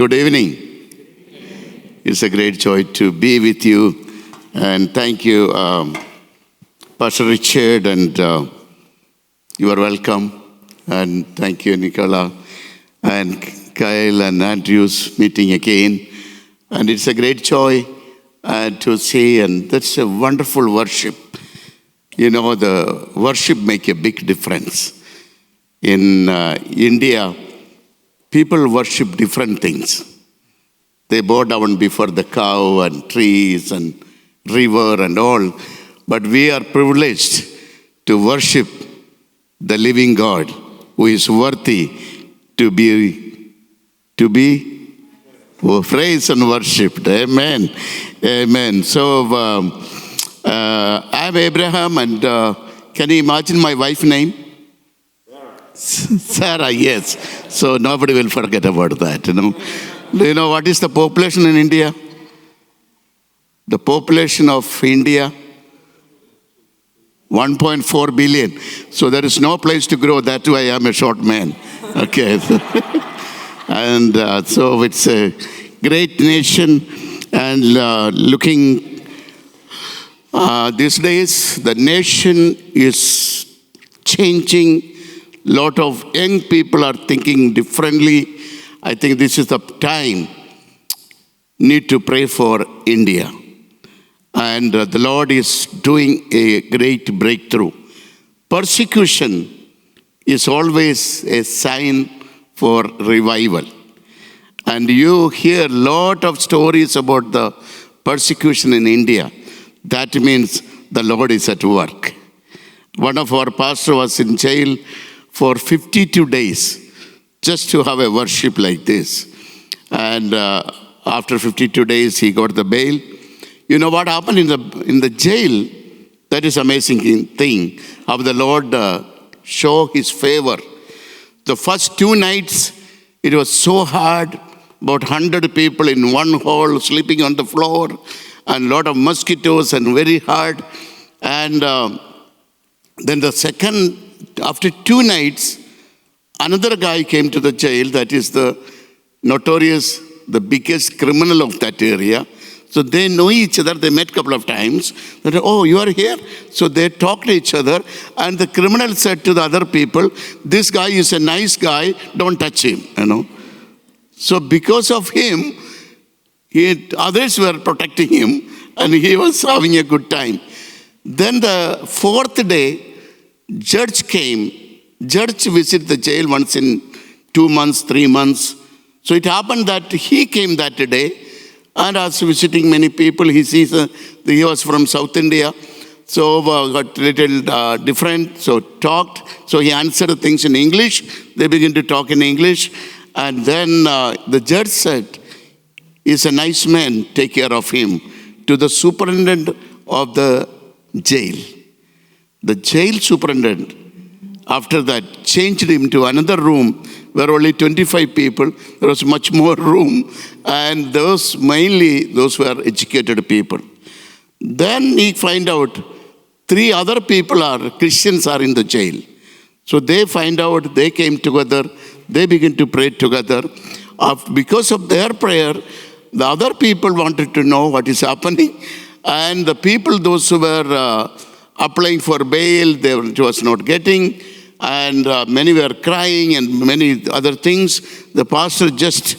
Good evening. It's a great joy to be with you. And thank you, Pastor Richard, and you are welcome. And thank you, Nicola, and Kyle and Andrews meeting again. And it's a great joy to see, and that's a wonderful worship. You know, the worship make a big difference. In India, people worship different things. They bow down before the cow and trees and river and all. But we are privileged to worship the living God who is worthy to be praised and worshipped. Amen. Amen. So I'm Abraham, and can you imagine my wife's name? Sarah, yes. So nobody will forget about that, Do you know what is the population in India? The population of India, 1.4 billion. So there is no place to grow. That's why I am a short man. Okay. And so it's a great nation. And looking these days, the nation is changing. Lot of young people are thinking differently. I think this is the time need to pray for India. And the Lord is doing a great breakthrough. Persecution is always a sign for revival. And you hear a lot of stories about the persecution in India. That means the Lord is at work. One of our pastors was in jail for 52 days just to have a worship like this. And after 52 days, he got the bail. You know what happened in the jail? That is amazing thing, how the Lord show his favor. The first 2 nights, it was so hard, about 100 people in one hall sleeping on the floor, and a lot of mosquitoes and very hard. And then the second, after 2 nights, another guy came to the jail, that is the notorious, the biggest criminal of that area. So they know each other, they met a couple of times. They said, oh, you are here? So they talked to each other, and the criminal said to the other people, this guy is a nice guy, don't touch him, So because of him, others were protecting him, and he was having a good time. Then the 4th day, judge came. Judge visited the jail once in 2 months, 3 months. So it happened that he came that day and was visiting many people. He sees he was from South India. So got a little different. So talked. So he answered things in English. They began to talk in English. And then the judge said, he's a nice man, take care of him, to the superintendent of the jail. The jail superintendent, after that, changed him to another room where only 25 people. There was much more room. And mainly those were educated people. Then he find out 3 other people Christians are in the jail. So they find out, they came together, they begin to pray together. Because of their prayer, the other people wanted to know what is happening. And the people, those who were applying for bail, they was not getting, and many were crying and many other things. The pastor just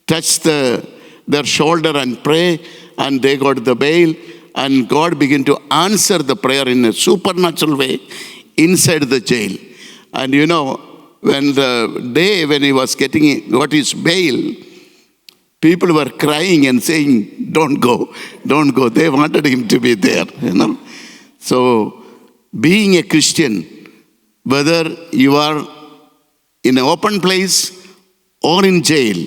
touched their shoulder and pray, and they got the bail, and God began to answer the prayer in a supernatural way inside the jail. And when the day when he was got his bail, people were crying and saying, don't go, don't go. They wanted him to be there, So, being a Christian, whether you are in an open place or in jail,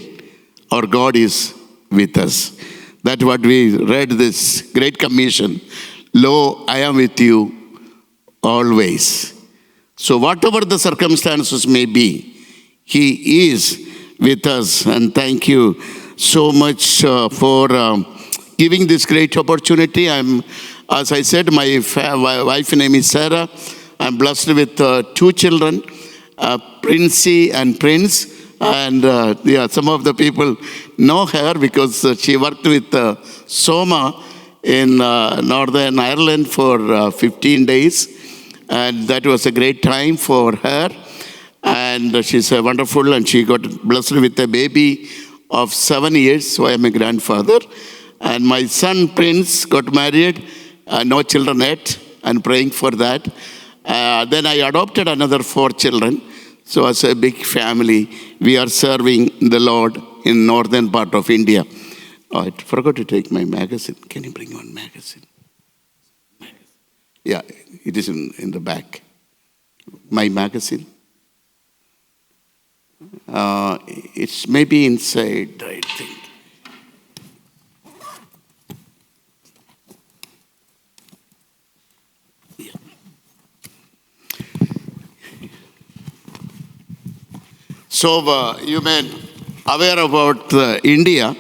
our God is with us. That's what we read this Great Commission. Lo, I am with you always. So whatever the circumstances may be, He is with us. And thank you so much for giving this great opportunity. As I said, my wife's name is Sarah. I'm blessed with 2 children, Princey and Prince. And some of the people know her because she worked with Soma in Northern Ireland for 15 days. And that was a great time for her. And she's wonderful, and she got blessed with a baby of 7 years, so I am a grandfather. And my son Prince got married, no children yet, and praying for that. Then I adopted another 4 children. So as a big family, we are serving the Lord in northern part of India. Oh, I forgot to take my magazine. Can you bring one magazine? Yeah, it is in the back. My magazine. It's maybe inside, I think. Yeah. So you may be aware about India.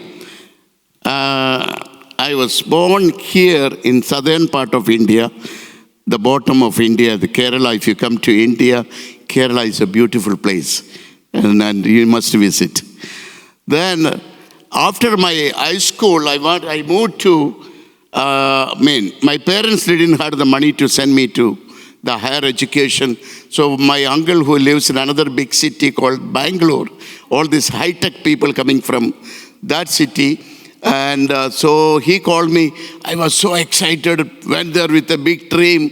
I was born here in southern part of India, the bottom of India, the Kerala. If you come to India, Kerala is a beautiful place. And you must visit. Then, after my high school, I moved to, my parents didn't have the money to send me to the higher education. So my uncle, who lives in another big city called Bangalore, all these high-tech people coming from that city, and so he called me. I was so excited, went there with a big dream,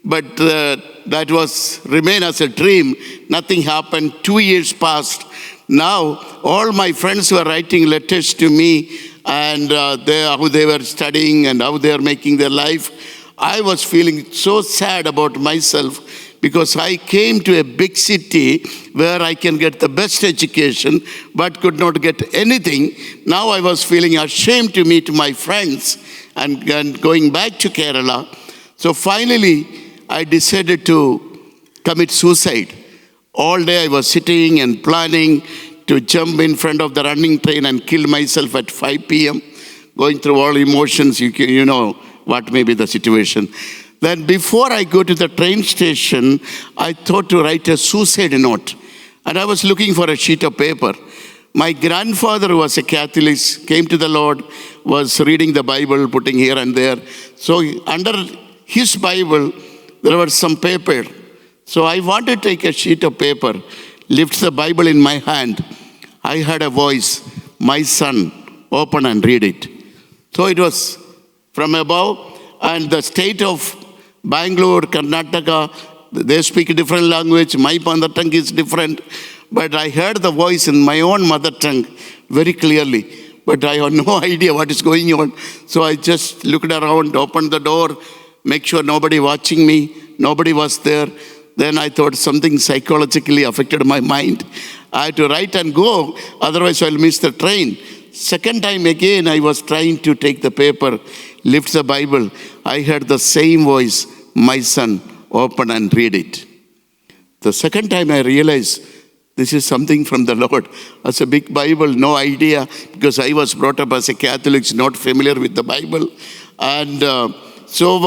but that was remain as a dream. Nothing happened. 2 years passed. Now, all my friends were writing letters to me, and how they were studying and how they are making their life. I was feeling so sad about myself because I came to a big city where I can get the best education, but could not get anything. Now I was feeling ashamed to meet my friends and going back to Kerala. So finally, I decided to commit suicide. All day I was sitting and planning to jump in front of the running train and kill myself at 5 p.m., going through all emotions. You know what may be the situation. Then before I go to the train station, I thought to write a suicide note. And I was looking for a sheet of paper. My grandfather, who was a Catholic, came to the Lord, was reading the Bible, putting here and there. So under his Bible, there was some paper. So I wanted to take a sheet of paper, lift the Bible in my hand. I heard a voice, "My son, open and read it." So it was from above, and the state of Bangalore, Karnataka, they speak a different language. My mother tongue is different. But I heard the voice in my own mother tongue very clearly. But I had no idea what is going on. So I just looked around, opened the door, make sure nobody watching me. Nobody was there. Then I thought something psychologically affected my mind. I had to write and go, otherwise I'll miss the train. Second time again, I was trying to take the paper, lift the Bible. I heard the same voice, "My son, open and read it." The second time I realized this is something from the Lord. As a big Bible, no idea, because I was brought up as a Catholic, not familiar with the Bible. And so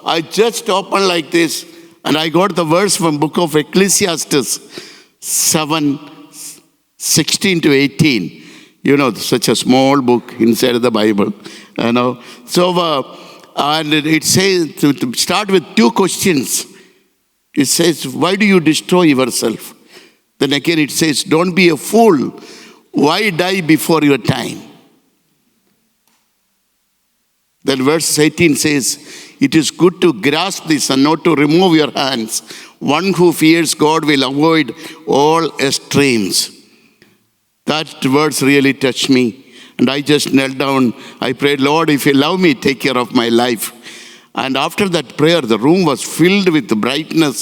I just opened like this, and I got the verse from book of Ecclesiastes 7:16 to 18. You know, such a small book inside of the Bible. You know, so and it says to start with 2 questions. It says, "Why do you destroy yourself?" Then again it says, "Don't be a fool. Why die before your time?" Then verse 18 says, "It is good to grasp this and not to remove your hands. One who fears God will avoid all extremes." That verse really touched me. And I just knelt down. I prayed, "Lord, if you love me, take care of my life." And after that prayer, the room was filled with brightness.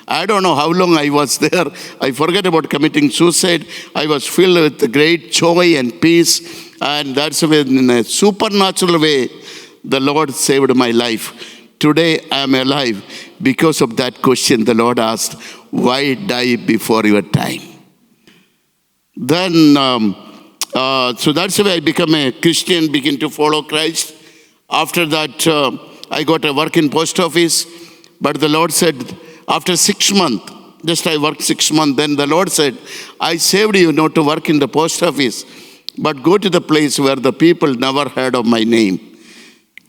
I don't know how long I was there. I forget about committing suicide. I was filled with great joy and peace. And that's when, in a supernatural way, the Lord saved my life. Today I am alive because of that question the Lord asked, "Why die before your time?" Then, so that's why I became a Christian, began to follow Christ. After that, I got a work in post office. But the Lord said, after 6 months, just I worked 6 months, then the Lord said, "I saved you not to work in the post office, but go to the place where the people never heard of my name.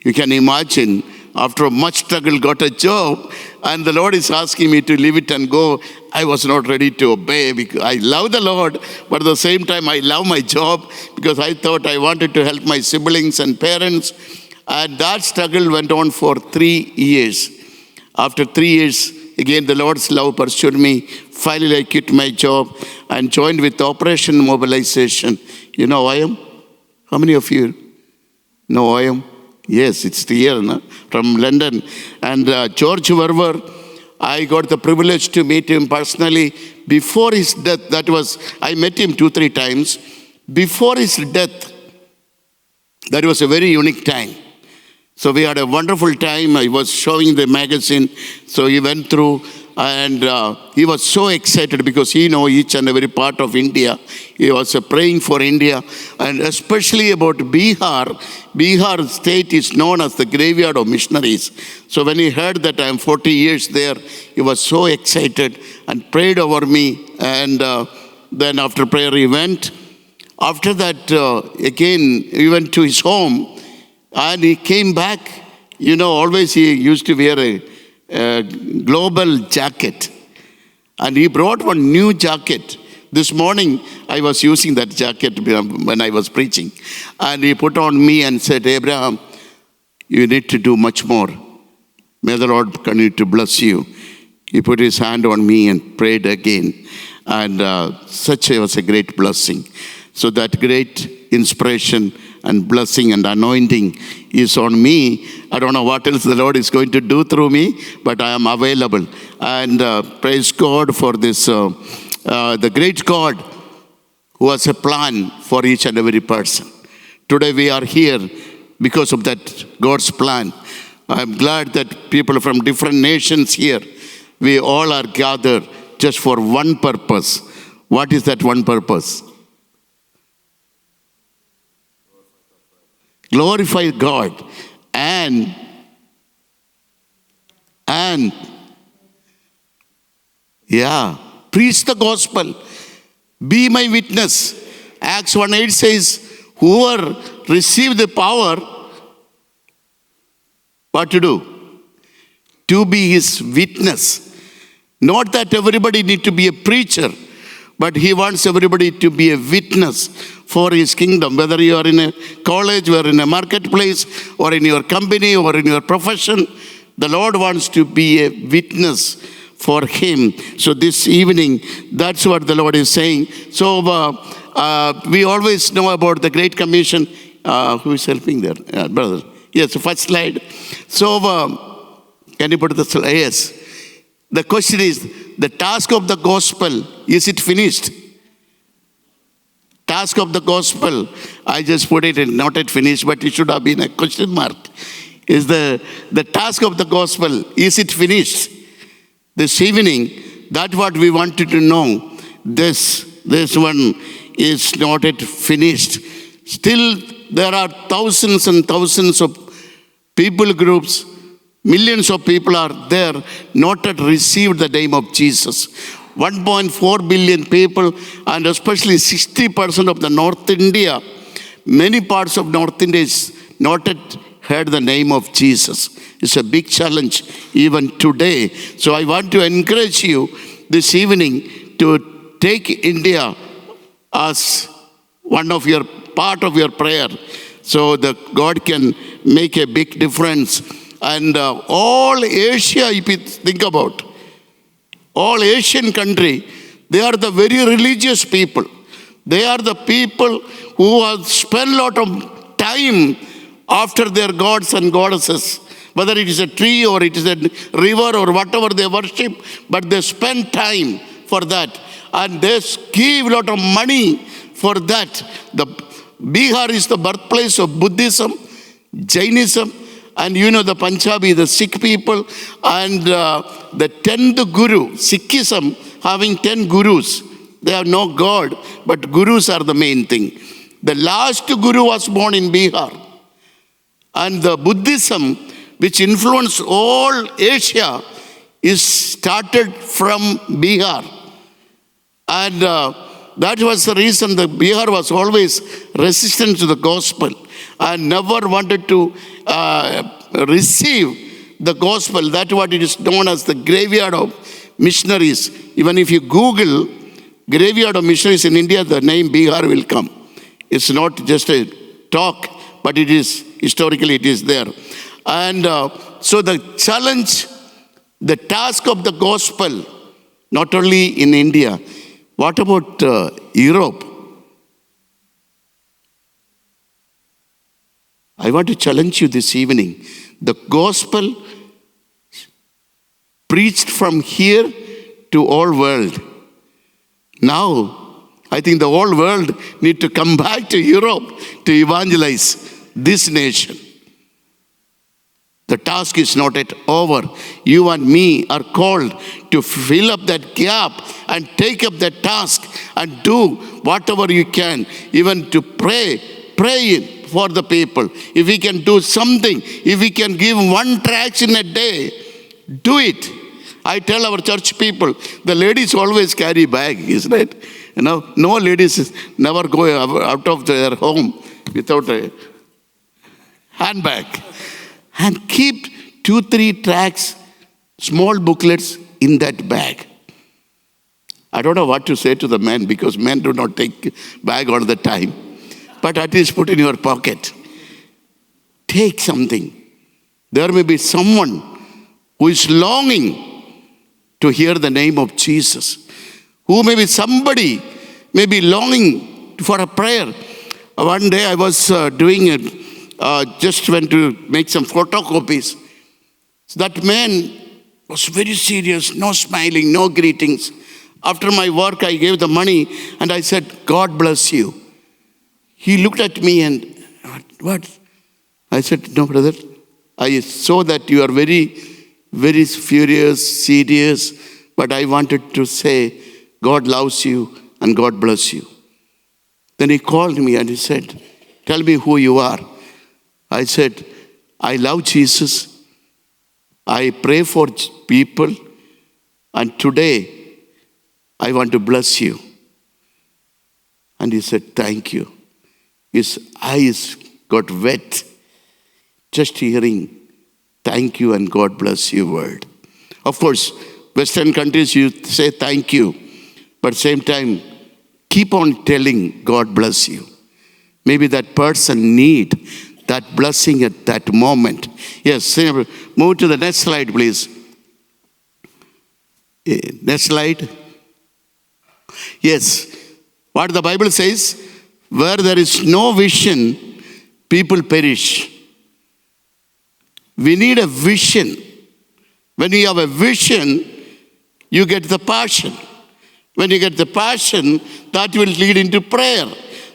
You can imagine, after much struggle, got a job, and the Lord is asking me to leave it and go. I was not ready to obey because I love the Lord, but at the same time, I love my job because I thought I wanted to help my siblings and parents. And that struggle went on for 3 years. After 3 years, again, the Lord's love pursued me. Finally, I quit my job and joined with Operation Mobilization. You know OIM? How many of you know OIM? Yes, it's here, no? From London. And George Verwer, I got the privilege to meet him personally. Before his death, I met him 2-3 times. Before his death, that was a very unique time. So we had a wonderful time. I was showing the magazine. So he went through, and he was so excited because he knows each and every part of India. He was praying for India, and especially about Bihar. Bihar state is known as the graveyard of missionaries. So when he heard that I'm 40 years there, he was so excited and prayed over me. And then after prayer he went. After that, again, he went to his home. And he came back. You know, always he used to wear a global jacket. And he brought one new jacket. This morning, I was using that jacket when I was preaching. And he put on me and said, Abraham, you need to do much more. May the Lord continue to bless you. He put his hand on me and prayed again. And was a great blessing. So that great inspiration and blessing and anointing is on me. I don't know what else the Lord is going to do through me, but I am available. And praise God for this, the great God who has a plan for each and every person. Today we are here because of that God's plan. I'm glad that people from different nations here, we all are gathered just for one purpose. What is that one purpose? Glorify God and preach the gospel. Be my witness. Acts 1:8 says, whoever received the power, what to do? To be his witness. Not that everybody need to be a preacher, but he wants everybody to be a witness for his kingdom. Whether you are in a college, or in a marketplace, or in your company, or in your profession, the Lord wants to be a witness for him. So this evening, that's what the Lord is saying. So we always know about the Great Commission. Who is helping there? Brother. Yes, first slide. So can you put the slide? Yes. The question is, the task of the gospel, is it finished? Task of the gospel, I just put it in, not yet finished, but it should have been a question mark. Is the task of the gospel, is it finished? This evening, that's what we wanted to know. This one is not yet finished. Still, there are thousands and thousands of people groups, millions of people are there, not yet received the name of Jesus. 1.4 billion people, and especially 60% of the North India, many parts of North India is not yet heard the name of Jesus. It's a big challenge even today. So I want to encourage you this evening to take India as one of your part of your prayer, so that God can make a big difference. And all Asia, if you think about, all Asian country, they are the very religious people. They are the people who have spent a lot of time after their gods and goddesses, whether it is a tree or it is a river or whatever they worship, but they spend time for that. And they give a lot of money for that. The Bihar is the birthplace of Buddhism, Jainism, and you know the Punjabi, the Sikh people, and the 10th Guru, Sikhism, having 10 gurus. They have no God, but gurus are the main thing. The last Guru was born in Bihar. And the Buddhism, which influenced all Asia, is started from Bihar. And that was the reason the Bihar was always resistant to the gospel and never wanted to receive the gospel. That's what it is known as the graveyard of missionaries. Even if you Google graveyard of missionaries in India, the name Bihar will come. It's not just a talk, but it is, historically it is there. And so the challenge, the task of the gospel, not only in India, what about Europe? I want to challenge you this evening. The gospel preached from here to all world. Now, I think the whole world need to come back to Europe to evangelize this nation. The task is not yet over. You and me are called to fill up that gap and take up that task and do whatever you can, even to pray for the people. If we can do something, if we can give one tract in a day, do it. I tell our church people, the ladies always carry bag, isn't it? You know, no ladies never go out of their home without a handbag. And keep 2-3 tracts, small booklets in that bag. I don't know what to say to the men, because men do not take bag all the time. But at least put in your pocket. Take something. There may be someone who is longing to hear the name of Jesus. Who may be somebody, may be longing for a prayer. One day I was doing it. Just went to make some photocopies. That man was very serious, no smiling, no greetings. After my work, I gave the money and I said, God bless you. He looked at me and, what? I said, no, brother. I saw that you are very, very furious, serious, but I wanted to say, God loves you and God bless you. Then he called me and he said, tell me who you are. I said, I love Jesus. I pray for people. And today, I want to bless you. And he said, thank you. His eyes got wet just hearing, thank you and God bless you word. Of course, Western countries, you say thank you. But same time, keep on telling God bless you. Maybe that person need that blessing at that moment. Yes, move to the next slide, please. Next slide. Yes, what the Bible says, where there is no vision, people perish. We need a vision. When you have a vision, you get the passion. When you get the passion, that will lead into prayer.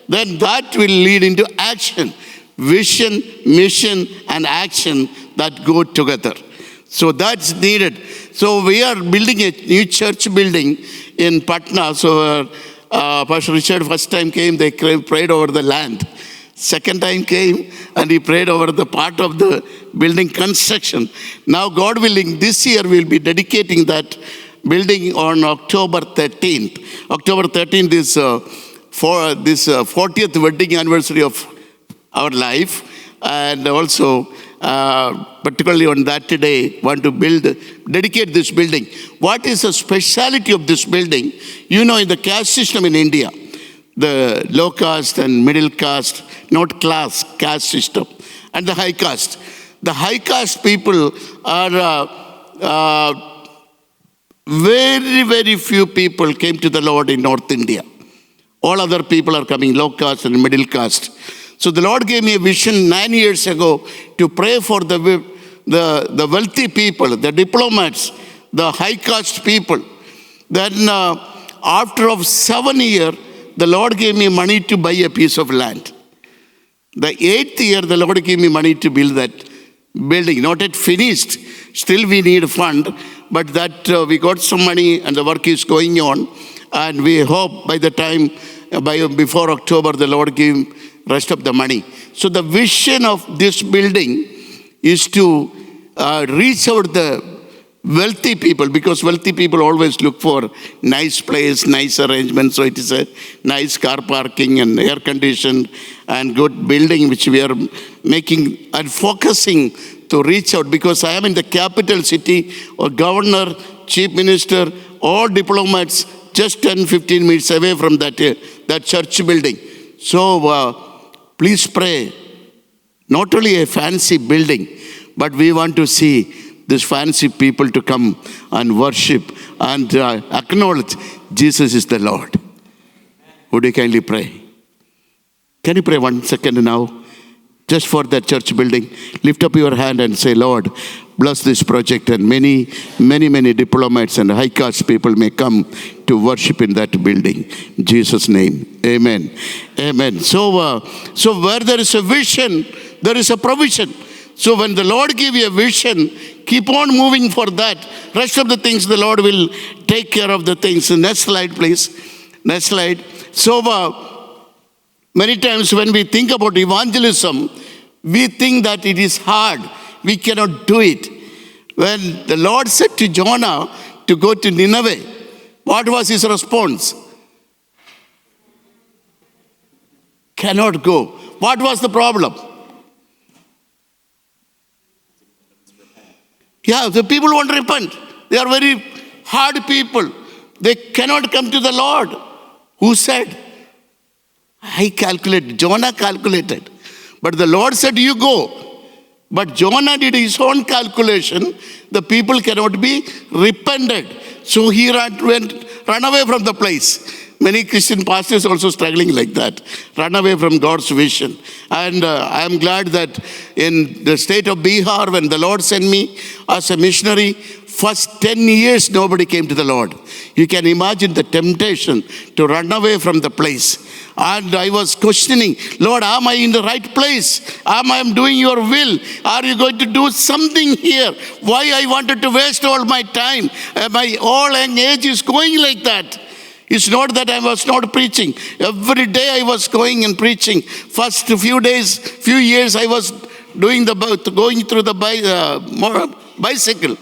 Then that will lead into action. Vision, mission, and action that go together. So that's needed. So we are building a new church building in Patna. So Pastor Richard first time came, they prayed over the land. Second time came and he prayed over the part of the building construction. Now God willing, this year we'll be dedicating that building on October 13th. October 13th is for this 40th wedding anniversary of our life, and also particularly on that day want to dedicate this building. What is the speciality of this building? You know, in the caste system in India, the low caste and middle caste, not class, caste system, and the high caste. The high caste people are very, very few people came to the Lord in North India. All other people are coming, low caste and middle caste. So the Lord gave me a vision 9 years ago to pray for the wealthy people, the diplomats, the high caste people. Then after of 7 years, the Lord gave me money to buy a piece of land. The 8th year, the Lord gave me money to build that building. Not yet finished. Still we need a fund. But that we got some money and the work is going on. And we hope by the time, before October, the Lord give rest of the money. So the vision of this building is to reach out the wealthy people, because wealthy people always look for nice place, nice arrangement. So it is a nice car parking and air conditioned and good building which we are making and focusing to reach out, because I am in the capital city, or governor, chief minister, all diplomats just 10-15 minutes away from that church building. So please pray. Not only a fancy building, but we want to see these fancy people to come and worship and acknowledge Jesus is the Lord. Would you kindly pray? Can you pray 1 second now? Just for that church building. Lift up your hand and say, Lord, bless this project, and many diplomats and high caste people may come to worship in that building. In Jesus' name, amen. Amen. So where there is a vision, there is a provision. So when the Lord give you a vision, keep on moving for that. Rest of the things, the Lord will take care of the things. So next slide, please. Next slide. So many times when we think about evangelism, we think that it is hard. We cannot do it. When the Lord said to Jonah to go to Nineveh, what was his response? Cannot go. What was the problem? Yeah, the people won't repent. They are very hard people. They cannot come to the Lord. Who said? I calculated. Jonah calculated. But the Lord said, you go. But Jonah did his own calculation. The people cannot be repented. So he run away from the place. Many Christian pastors also struggling like that. Run away from God's vision. And I am glad that in the state of Bihar, when the Lord sent me as a missionary, first 10 years nobody came to the Lord. You can imagine the temptation to run away from the place. And I was questioning, Lord, am I in the right place? Am I doing your will? Are you going to do something here? Why I wanted to waste all my time? My all age is going like that. It's not that I was not preaching. Every day I was going and preaching. First few years I was going through the bicycle.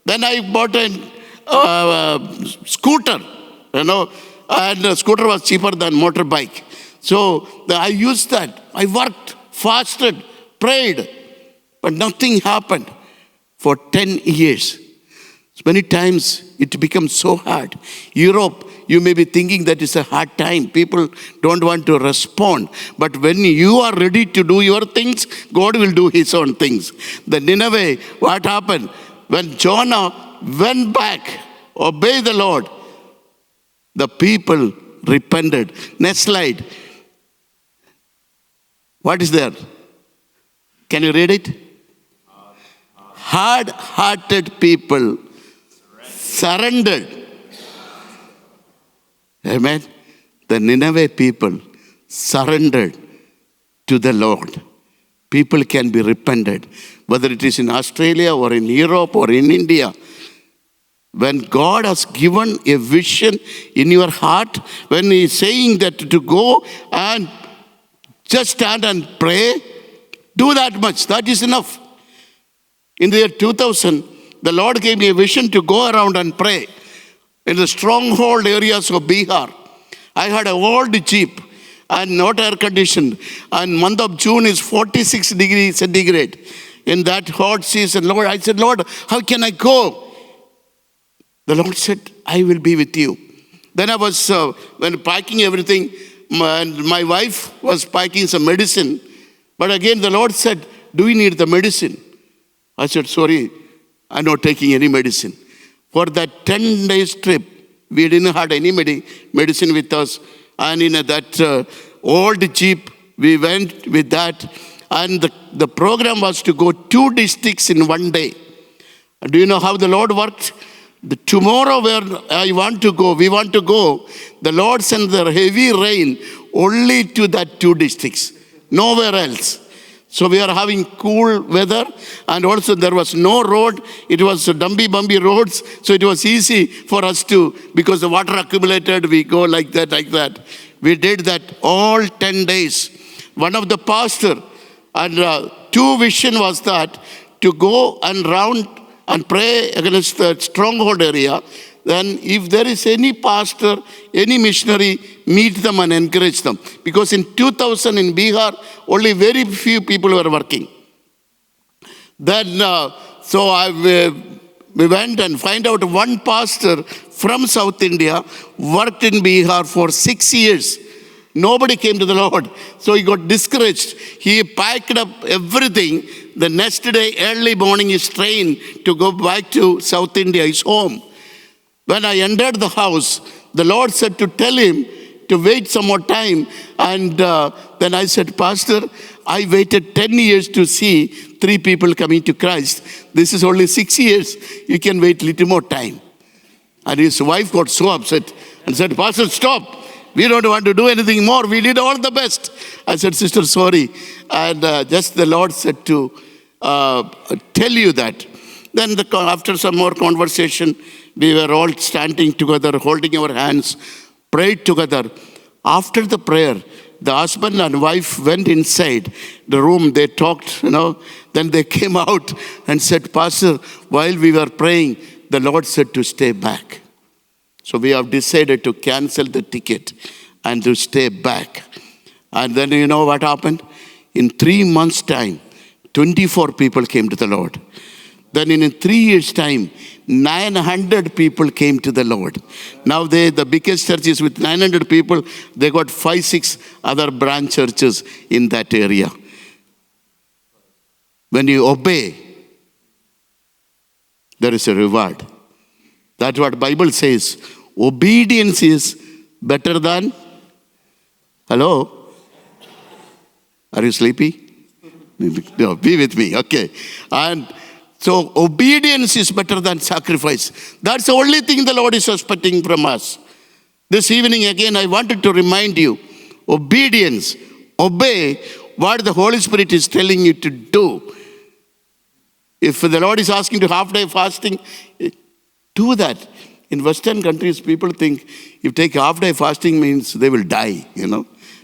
Then I bought a scooter, and the scooter was cheaper than motorbike. So I used that. I worked, fasted, prayed, but nothing happened for 10 years. Many times it becomes so hard. Europe, you may be thinking that it's a hard time. People don't want to respond. But when you are ready to do your things, God will do his own things. The Nineveh, what happened? When Jonah went back, obeyed the Lord, the people repented. Next slide. What is there? Can you read it? Hard-hearted people surrendered. Amen. The Nineveh people surrendered to the Lord. People can be repented, whether it is in Australia or in Europe or in India. When God has given a vision in your heart, when he is saying that to go and just stand and pray, do that much. That is enough. In the year 2000, the Lord gave me a vision to go around and pray in the stronghold areas of Bihar. I had an old Jeep and not air conditioned. And month of June is 46 degrees centigrade. In that hot season, Lord, I said, Lord, how can I go? The Lord said, I will be with you. Then I was, when packing everything, my wife was packing some medicine. But again, the Lord said, do we need the medicine? I said, sorry, I'm not taking any medicine. For that 10 days trip, we didn't have any medicine with us. And in that old Jeep, we went with that. And the program was to go 2 districts in 1 day. Do you know how the Lord worked? Tomorrow where we want to go, the Lord sent the heavy rain only to that 2 districts, nowhere else. So we are having cool weather, and also there was no road. It was bumpy roads, so it was easy for us to, because the water accumulated, we go like that. We did that all 10 days. One of the pastor, and 2 vision was that to go and round and pray against the stronghold area. Then if there is any pastor, any missionary, meet them and encourage them. Because in 2000 in Bihar, only very few people were working. Then, we went and find out one pastor from South India worked in Bihar for 6 years. Nobody came to the Lord. So he got discouraged. He packed up everything. The next day, early morning, his train to go back to South India, his home. When I entered the house, the Lord said to tell him to wait some more time. And then I said, Pastor, I waited 10 years to see 3 people coming to Christ. This is only 6 years. You can wait a little more time. And his wife got so upset and said, Pastor, stop. We don't want to do anything more. We did all the best. I said, Sister, sorry. And just the Lord said to tell you that. Then after some more conversation, we were all standing together, holding our hands, prayed together. After the prayer, the husband and wife went inside the room. They talked, Then they came out and said, Pastor, while we were praying, the Lord said to stay back. So we have decided to cancel the ticket and to stay back. And then you know what happened? In 3 months' time, 24 people came to the Lord. Then in 3 years' time, 900 people came to the Lord. Now the biggest church is with 900 people. They got 5-6 other branch churches in that area. When you obey, there is a reward. That's what Bible says. Obedience is better than... Hello? Are you sleepy? No, be with me. Okay. And so obedience is better than sacrifice. That's the only thing the Lord is expecting from us. This evening again, I wanted to remind you, obedience, obey what the Holy Spirit is telling you to do. If the Lord is asking to half-day fasting, do that. In Western countries, people think if take half-day fasting means they will die,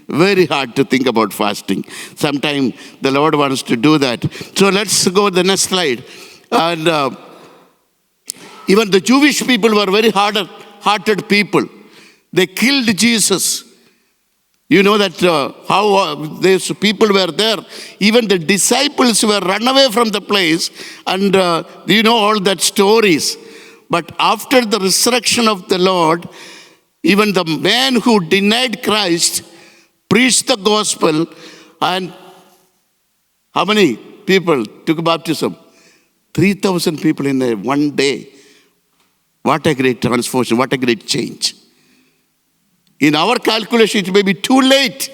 Very hard to think about fasting. Sometimes the Lord wants to do that. So let's go to the next slide. And even the Jewish people were very hard-hearted people. They killed Jesus. You know that how these people were there. Even the disciples were run away from the place. And you know all that stories. But after the resurrection of the Lord, even the man who denied Christ preached the gospel, and how many people took baptism? 3,000 people in one day. What a great transformation, what a great change. In our calculation, it may be too late,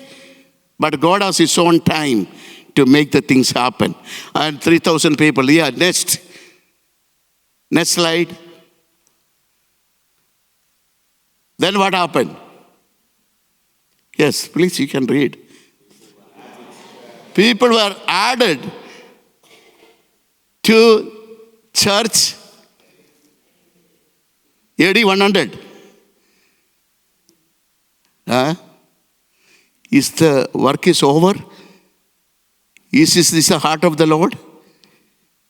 but God has His own time to make the things happen. And 3,000 people, next slide. Then what happened? Yes, please, you can read. People were added to church AD 100. Is the work is over? Is this the heart of the Lord?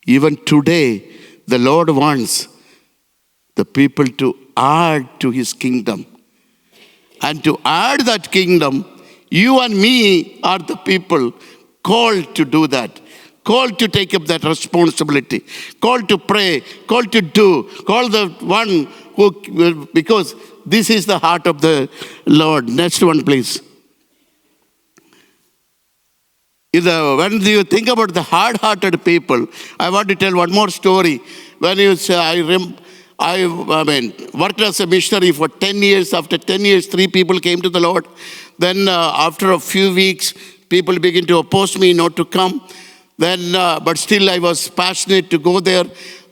Even today, the Lord wants the people to add to His kingdom. And to add that kingdom, you and me are the people called to do that. Called to take up that responsibility. Called to pray. Called to do. Called the one who, because this is the heart of the Lord. Next one, please. When you think about the hard-hearted people, I want to tell one more story. When you say, I worked as a missionary for 10 years. After 10 years, 3 people came to the Lord. Then after a few weeks, people began to oppose me not to come. Then, but still I was passionate to go there.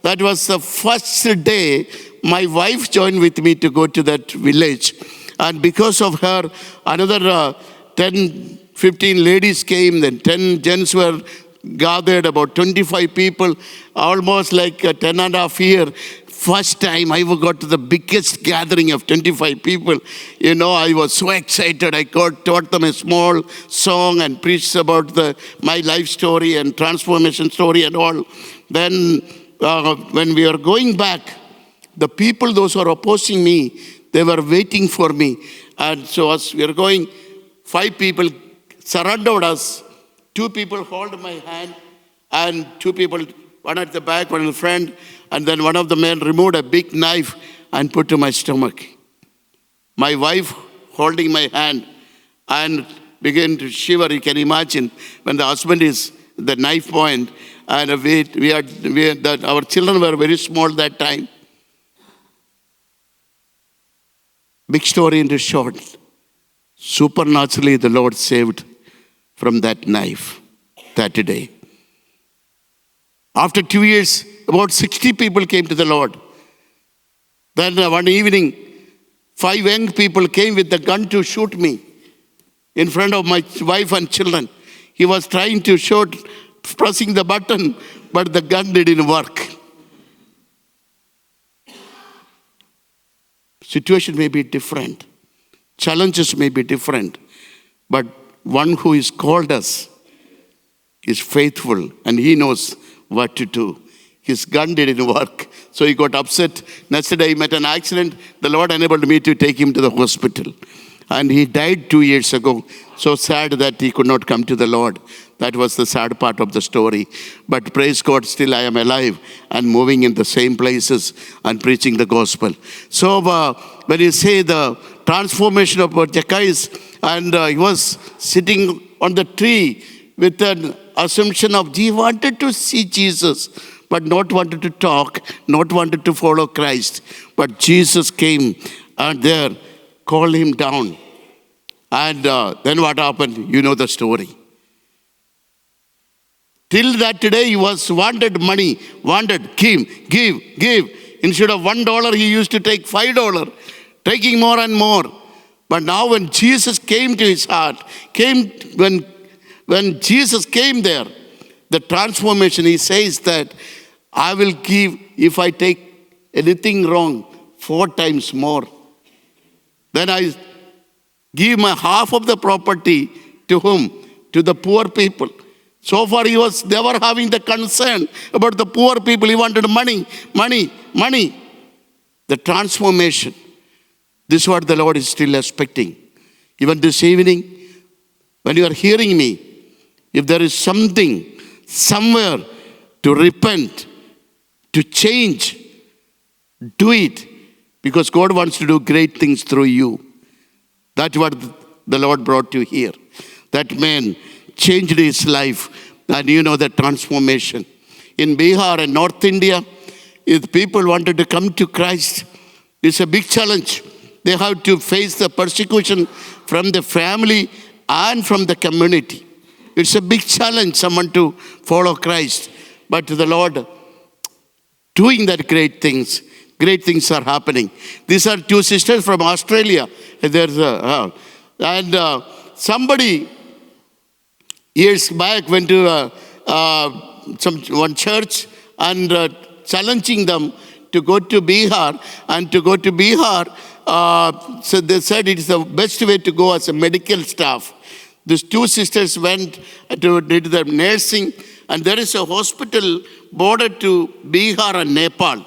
That was the first day my wife joined with me to go to that village. And because of her, another 10, 15 ladies came. Then 10 gents were gathered, about 25 people, almost like 10 and a half years. First time I got to the biggest gathering of 25 people. I was so excited. I taught them a small song and preached about my life story and transformation story and all. Then when we were going back, the people, those who are opposing me, they were waiting for me. And so as we are going, 5 people surrounded us. 2 people hold my hand, and 2 people, one at the back, one in the front. And then one of the men removed a big knife and put to my stomach. My wife holding my hand and began to shiver. You can imagine when the husband is the knife point, and our children were very small that time. Big story into short. Supernaturally, the Lord saved from that knife that day. After 2 years, about 60 people came to the Lord. Then one evening, 5 young people came with the gun to shoot me in front of my wife and children. He was trying to shoot, pressing the button, but the gun didn't work. Situation may be different. Challenges may be different. But one who is called us is faithful, and he knows what to do. His gun didn't work, so he got upset. Next day he met an accident. The Lord enabled me to take him to the hospital. And he died 2 years ago. So sad that he could not come to the Lord. That was the sad part of the story. But praise God, still I am alive and moving in the same places and preaching the gospel. So when you say the transformation of Zacchaeus, and he was sitting on the tree with an assumption of he wanted to see Jesus, but not wanted to talk, not wanted to follow Christ. But Jesus came and there called him down. And then what happened? You know the story. Till that day, he was wanted money, wanted, give. Instead of $1, he used to take $5, taking more and more. But now when Jesus came to his heart, when Jesus came there, the transformation, he says that I will give, if I take anything wrong, 4 times more. Then I give my half of the property to whom? To the poor people. So far he was never having the concern about the poor people. He wanted money. The transformation. This is what the Lord is still expecting. Even this evening, when you are hearing me, if there is something, somewhere to repent, to change, do it. Because God wants to do great things through you. That's what the Lord brought you here. That man changed his life. And you know the transformation. In Bihar and North India, if people wanted to come to Christ, it's a big challenge. They have to face the persecution from the family and from the community. It's a big challenge, someone to follow Christ. But the Lord doing that great things are happening. These are 2 sisters from Australia. Somebody years back went to one church and challenging them to go to Bihar. And to go to Bihar, so they said it is the best way to go as a medical staff. These 2 sisters went to did the nursing, and there is a hospital bordered to Bihar and Nepal.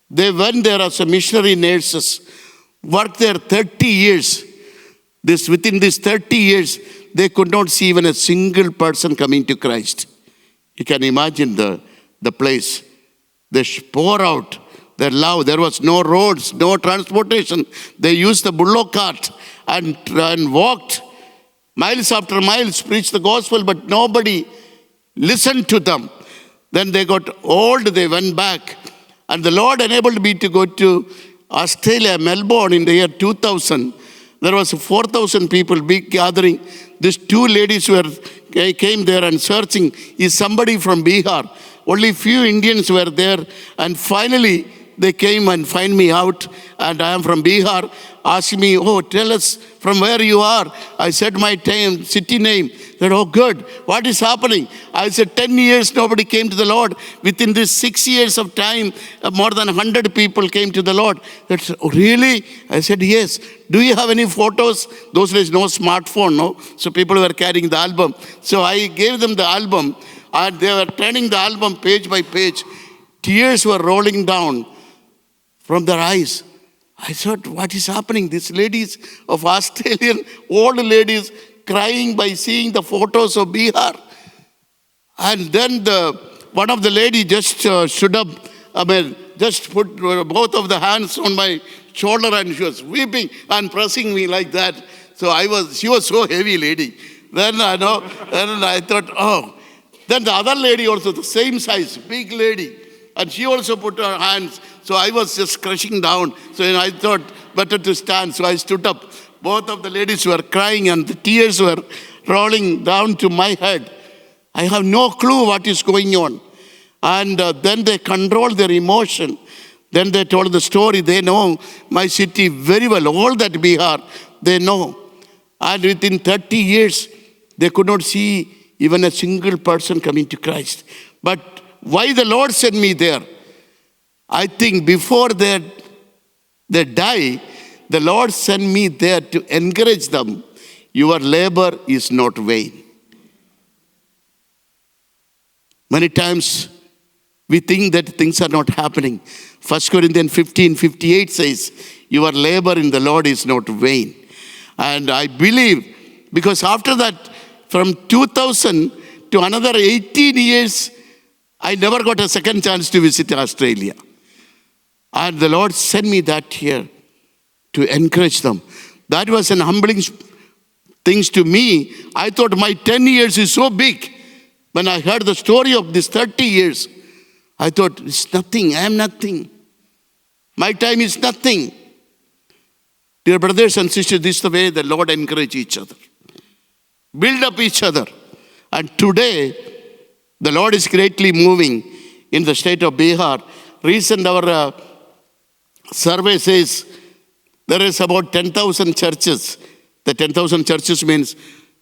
They went there as a missionary nurses, worked there 30 years. Within these 30 years, they could not see even a single person coming to Christ. You can imagine the place. They pour out their love. There was no roads, no transportation. They used the bullock cart and walked miles after miles, preached the gospel, but nobody listened to them. Then they got old, they went back. And the Lord enabled me to go to Australia, Melbourne in the year 2000. There was 4,000 people, big gathering. These 2 ladies came there and searching, is somebody from Bihar? Only few Indians were there. And finally, they came and find me out. And I am from Bihar. Asked me, tell us from where you are. I said my city name. They said, good. What is happening? I said, 10 years nobody came to the Lord. Within this 6 years of time, more than 100 people came to the Lord. They said, really? I said, yes. Do you have any photos? Those days, no smartphone, no? So people were carrying the album. So I gave them the album, and they were turning the album page by page. tears were rolling down from their eyes. I thought, what is happening? These ladies of Australian, old ladies, crying by seeing the photos of Bihar. And then one of the ladies just stood up, just put both of the hands on my shoulder, and she was weeping and pressing me like that. So she was so heavy lady. Then I thought, oh. Then the other lady also, the same size, big lady. And she also put her hands. So I was just crushing down. So I thought, better to stand. So I stood up. Both of the ladies were crying and the tears were rolling down to my head. I have no clue what is going on. And then they controlled their emotion. Then they told the story. They know my city very well. All that Bihar, they know. And within 30 years, they could not see even a single person coming to Christ. But why the Lord sent me there? I think before they die, the Lord sent me there to encourage them. Your labor is not vain. Many times we think that things are not happening. 1 Corinthians 15:58 says, your labor in the Lord is not vain. And I believe, because after that, from 2000 to another 18 years, I never got a second chance to visit Australia. And the Lord sent me that here to encourage them. That was an humbling thing to me. I thought my 10 years is so big. When I heard the story of this 30 years, I thought, it's nothing, I am nothing. My time is nothing. Dear brothers and sisters, this is the way the Lord encourages each other. Build up each other. And today, the Lord is greatly moving in the state of Bihar. Recent our survey says there is about 10,000 churches. The 10,000 churches means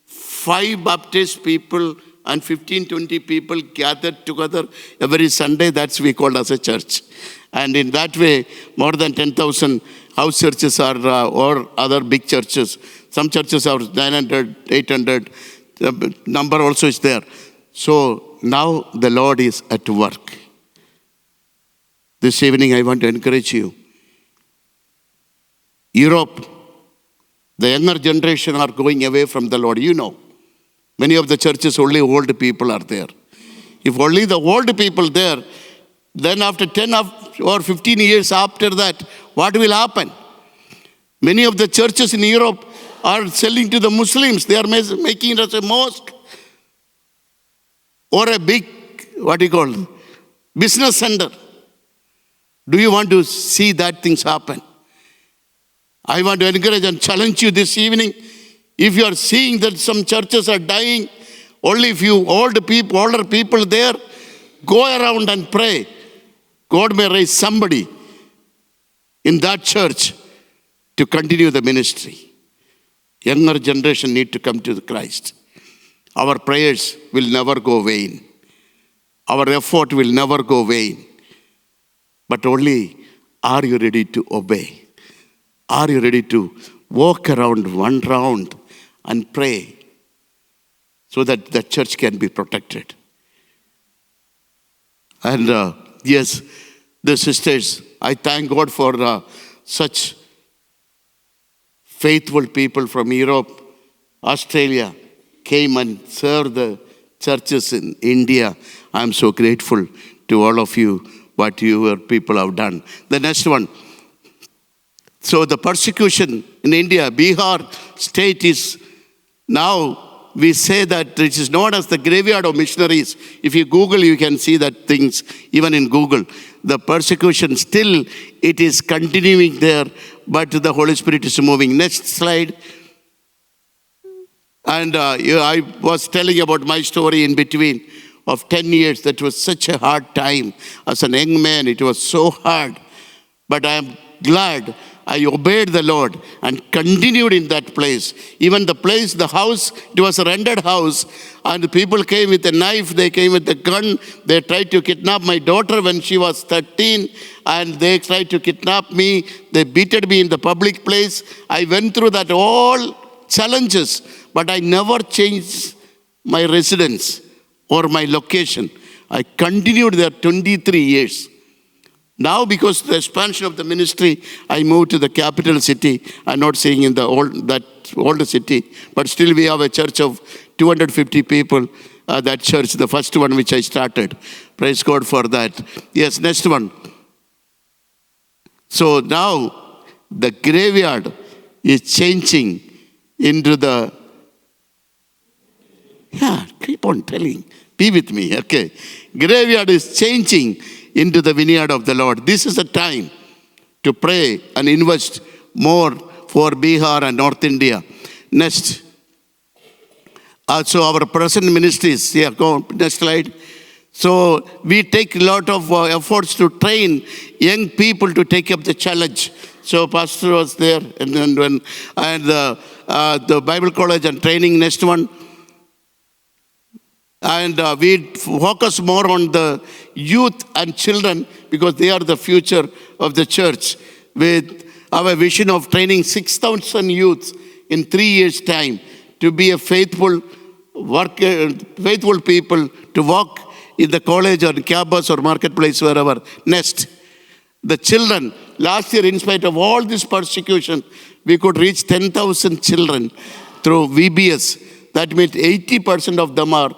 5 Baptist people and 15-20 people gathered together every Sunday. That's we call as a church. And in that way, more than 10,000 house churches are or other big churches. Some churches are 900, 800. The number also is there. So now the Lord is at work. This evening I want to encourage you. Europe, the younger generation are going away from the Lord. You know, many of the churches only old people are there. If only the old people there, then after 10 or 15 years after that, what will happen? Many of the churches in Europe are selling to the Muslims. They are making it as a mosque or a big, business center. Do you want to see that things happen? I want to encourage and challenge you this evening. If you are seeing that some churches are dying, only few older people there, go around and pray. God may raise somebody in that church to continue the ministry. Younger generation need to come to Christ. Our prayers will never go vain. Our effort will never go vain. But only, are you ready to obey? Are you ready to walk around one round and pray so that the church can be protected? And yes, the sisters, I thank God for such faithful people from Europe, Australia, came and served the churches in India. I'm so grateful to all of you, what your people have done. The next one. So the persecution in India, Bihar state is now, we say that it is known as the graveyard of missionaries. If you Google, you can see that things, even in Google. The persecution still, it is continuing there, but the Holy Spirit is moving. Next slide. And I was telling about my story in between of 10 years. That was such a hard time. As a young man, it was so hard. But I am glad I obeyed the Lord and continued in that place. Even the place, the house, it was a rented house. And the people came with a knife, they came with a gun. They tried to kidnap my daughter when she was 13. And they tried to kidnap me. They beated me in the public place. I went through that all challenges. But I never changed my residence or my location. I continued there 23 years. Now, because of the expansion of the ministry, I moved to the capital city. I'm not saying in the older city, but still we have a church of 250 people. That church, the first one which I started. Praise God for that. Yes, next one. So now the graveyard is changing into the, keep on telling. Be with me, okay. Graveyard is changing into the vineyard of the Lord. This is the time to pray and invest more for Bihar and North India. Next. Also our present ministries. Yeah, go next slide. So we take a lot of efforts to train young people to take up the challenge. So pastor was there, and the Bible college and training. Next one. And we focus more on the youth and children because they are the future of the church. With our vision of training 6,000 youths in 3 years' time to be a faithful people to walk in the college or campus or marketplace, wherever. Next, the children. Last year, in spite of all this persecution, we could reach 10,000 children through VBS. That means 80% of them are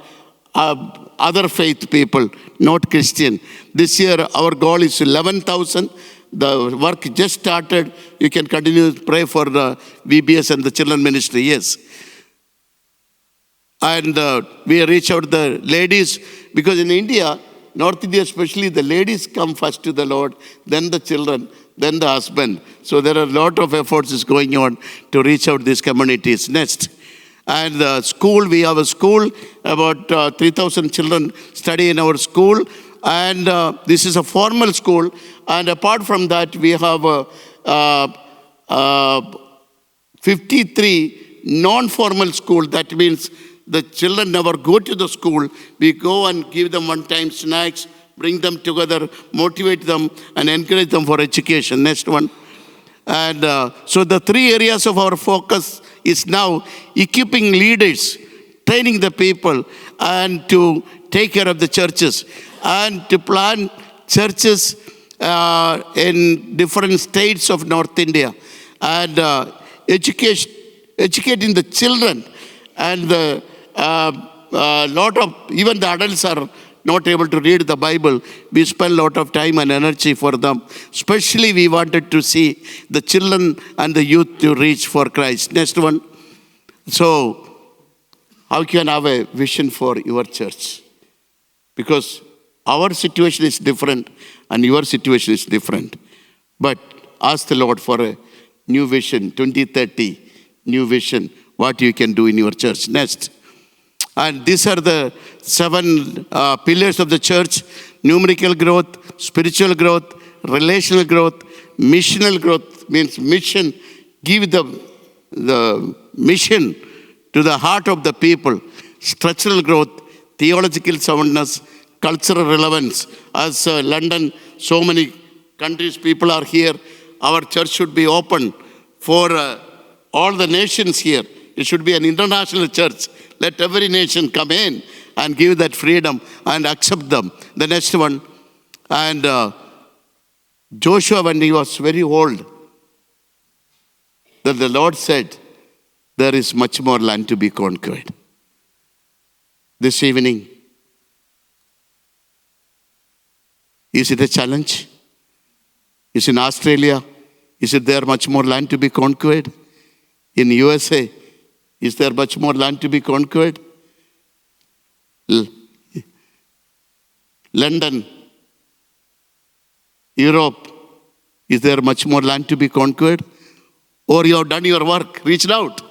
other faith people, not Christian. This year, our goal is 11,000. The work just started. You can continue to pray for the VBS and the children ministry. Yes. And we reach out the ladies, because in India, North India especially, the ladies come first to the Lord, then the children, then the husband. So there are a lot of efforts is going on to reach out these communities. Next. And the school, we have a school, about 3,000 children study in our school. And this is a formal school. And apart from that, we have 53 non-formal school. That means the children never go to the school. We go and give them one-time snacks, bring them together, motivate them, and encourage them for education. Next one. And so the 3 areas of our focus is now equipping leaders, training the people, and to take care of the churches, and to plant churches in different states of North India, and educating the children. And a lot of, even the adults are not able to read the Bible. We spend a lot of time and energy for them. Especially we wanted to see the children and the youth to reach for Christ. Next one. So, how can you have a vision for your church? Because our situation is different and your situation is different. But ask the Lord for a new vision, 2030, new vision, what you can do in your church. Next. And these are the 7 pillars of the church: numerical growth, spiritual growth, relational growth, missional growth, means mission, give the mission to the heart of the people, structural growth, theological soundness, cultural relevance. As London, so many countries, people are here. Our church should be open for all the nations here. It should be an international church. Let every nation come in and give that freedom and accept them. The next one. And Joshua, when he was very old, that the Lord said, there is much more land to be conquered. This evening, is it a challenge? Is in Australia, is it there much more land to be conquered? In USA, is there much more land to be conquered? London, Europe, is there much more land to be conquered? Or you have done your work, reached out?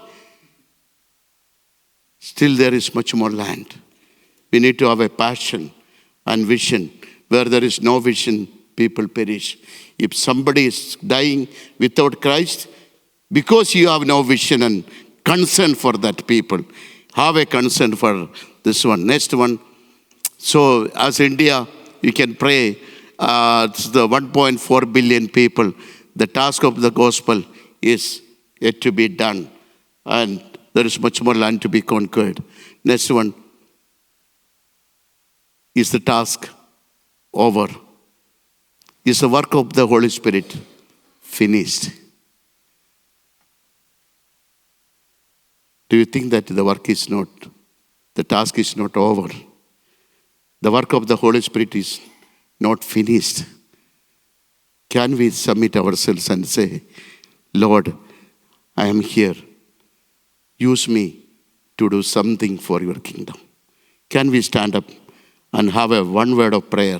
Still there is much more land. We need to have a passion and vision. Where there is no vision, people perish. If somebody is dying without Christ, because you have no vision and concern for that people, have a concern for this one. Next one. So as India, you can pray to the 1.4 billion people. The task of the gospel is yet to be done. And there is much more land to be conquered. Next one. Is the task over? Is the work of the Holy Spirit finished? Do you think that the task is not over? The work of the Holy Spirit is not finished. Can we submit ourselves and say, Lord, I am here. Use me to do something for your kingdom. Can we stand up and have one word of prayer